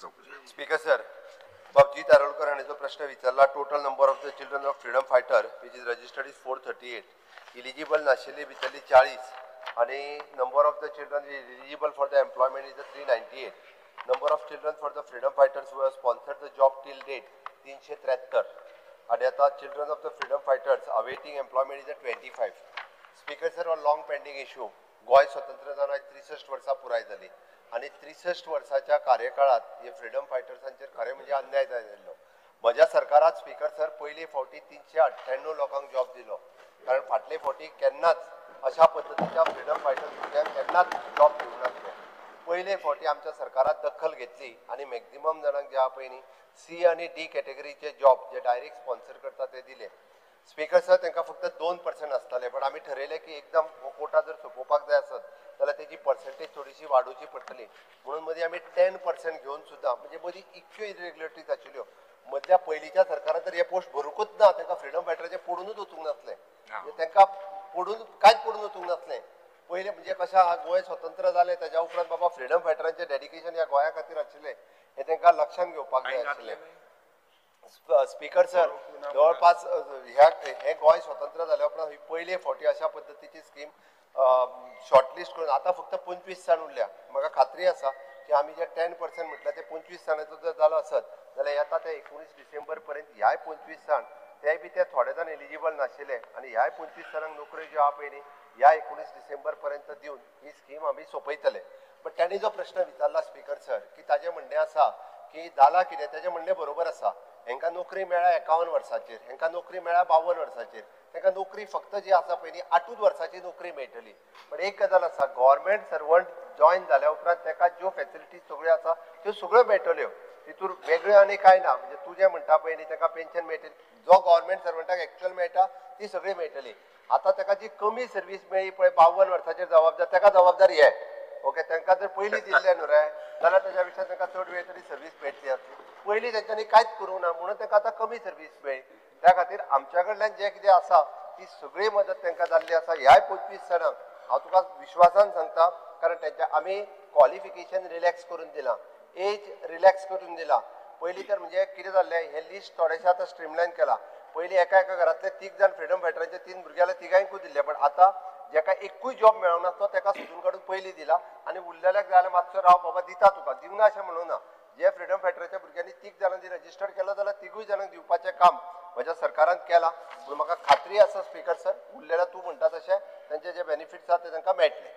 Speaker sir, बाबजी तारोलकर हांणी जो प्रश्न विचारला, total number of the children of freedom fighter which is registered is 438, eligible नाशिल्ली भितरली 40 आणि number of the children eligible for the employment is 398. Number of children for the freedom fighters who have sponsored the job till date 373 आणि आता children of the freedom fighters awaiting employment is 25. Speaker sir, on long pending issue गोय स्वतंत्र जावन 63 वर्सां पुराय जाली आणि 63 वर्साच्या कार्यकाळात हे फ्रीडम फायटर्सांचेर खरें म्हणजे अन्याय जाल्लो. म्हज्या सरकारात स्पीकर सर पयली फावटी 398 लोकांक जॉब दिलो, कारण फाटले फावटी केन्नाच अशा पद्दतीच्या फ्रीडम फायटर्स भुरग्यांक केन्नाच जॉब दिवंक नासले. पयले फावटी आमच्या सरकारात दखल घेतली आणि मॅक्झिमम जाणांक जे आहा पळय न्ही C आणि D कॅटेगरीचे जॉब जे डायरेक्ट स्पॉन्सर करता ते दिले. स्पीकर सर, तांकां फक्त 2% आसताले, पण आमी ठरयलें की एकदम कोर्टात जर सोंपोवपाक जाय आसत जाल्यार तेजी पर्सेंटेज थोडीशी वाडोवची पडटली. म्हणून मदीं आमी 10% घेवन सुद्दां म्हणजे मदीं इतक्यो इरेग्युलरिटीज आशिल्ल्यो. मदल्या पयलींच्या सरकारान तर हे पोस्ट भरूंकूच ना, तांकां फ्रीडम फायटराचे पडूनच वचूंक नासलें, तांकां पडून कांयच पडून वचूंक नासलें. पयलें म्हणजे कशें आहा, गोंय स्वतंत्र जालें तेज्या उपरांत बाबा फ्रीडम फायटरांचें डेडिकेशन ह्या गोंया खातीर आशिल्लें हें तांकां लक्षांत घेवपाक जाय आशिल्लें. स्पीकर सर, जवळपास हे गोंय स्वतंत्र जाल्या उपरांत ही पयले फावटी अशा पद्दतीची स्कीम शॉर्टलिस्ट करून आता फक्त 25 जाण उरल्या. म्हाका खात्री आसा की आमी जे 10% म्हटल्यार ते 25 जाणांचो जर जालो आसत जाल्यार येता ते 19 डिसेंबर पर्यंत ह्याय 25 जाण तेय बी ते थोडे जाण एलिजिबल नाशिल्ले आणि ह्याय 25 जाणांक नोकऱ्यो ज्यो आहा पळय न्ही ह्या 19 डिसेंबर पर्यंत दिवन ही स्कीम आमी सोंपयतले. बट तांणी जो प्रश्न विचारला स्पीकर सर की ताजें म्हणणें आसा की जाला कितें, ताजें म्हणणें बरोबर आसा. हांकां नोकरी मेळ्ळ्या 51 वर्सांचेर, हांकां नोकरी मेळ्ळ्या 52 वर्सांचेर, तांकां नोकरी फक्त जी आसा पळय न्ही 8 वर्सांची नोकरी मेळटली. पण एक गजाल आसा, गव्हर्मेंट सर्वंट जॉयन जाल्या उपरांत ताका ज्यो फॅसिलिटीज सगळ्यो आसा त्यो सगळ्यो मेळटल्यो. तितून वेगळ्यो आनी कांय ना. म्हणजे तूं जें म्हणटा पळय न्ही ताका पेन्शन मेळटली, जो गव्हर्मेंट सर्वंटाक एक्चुअल मेळटा ती सगळी मेळटली. आतां ताका जी कमी सर्वीस मेळ्ळी पळय 52 वर्सांचेर जबाबदार, ताका जबाबदारी हे ओके. तांकां जर पयलीं दिल्लें न्हू रे जाल्यार ताच्या पेक्षा तांकां चड वेळ तरी सर्वीस मेळटली आसली. पयलीं तांच्यांनी कांयच करूंक ना म्हणून तांकां आतां कमी सर्वीस मेळ्ळी. त्या खातीर आमच्या कडल्यान जें कितें आसा ती सगळी मदत तांकां जाल्ली आसा. ह्याय 25 जाणांक हांव तुका विश्वासान सांगता, कारण तांच्या आमी क्वॉलिफिकेशन रिलॅक्स करून दिलां, एज रिलॅक्स करून दिला. पयलीं तर म्हणजे कितें जाल्लें, हें लिस्ट थोडेशें आतां स्ट्रीमलायन केलां. पयलीं एका घरांतले 3 जाण फ्रीडम फायटरांचे 3 भुरगे जाल्यार तिगांयकूय दिल्ले, पण आतां जेका एकूय जॉब मेळोंक नासलो ताका सोदून काडून पयलीं दिला आनी उरलेल्याक जाय जाल्यार मातसो राव बाबा दिता तुका, दिवना अशें म्हणूं ना. जे फ्रीडम फायटराच्या भुरग्यांनी 3 जाणांनी रजिस्टर केलं जाल्यार 3 जाणांक दिवपाचें काम म्हज्या सरकारान केलां. म्हणून म्हाका खात्री आसा स्पीकर सर, उरलेल्या तूं म्हणटा तशें तांचे जे बेनिफिट्स आसा ते तांकां मेळटले.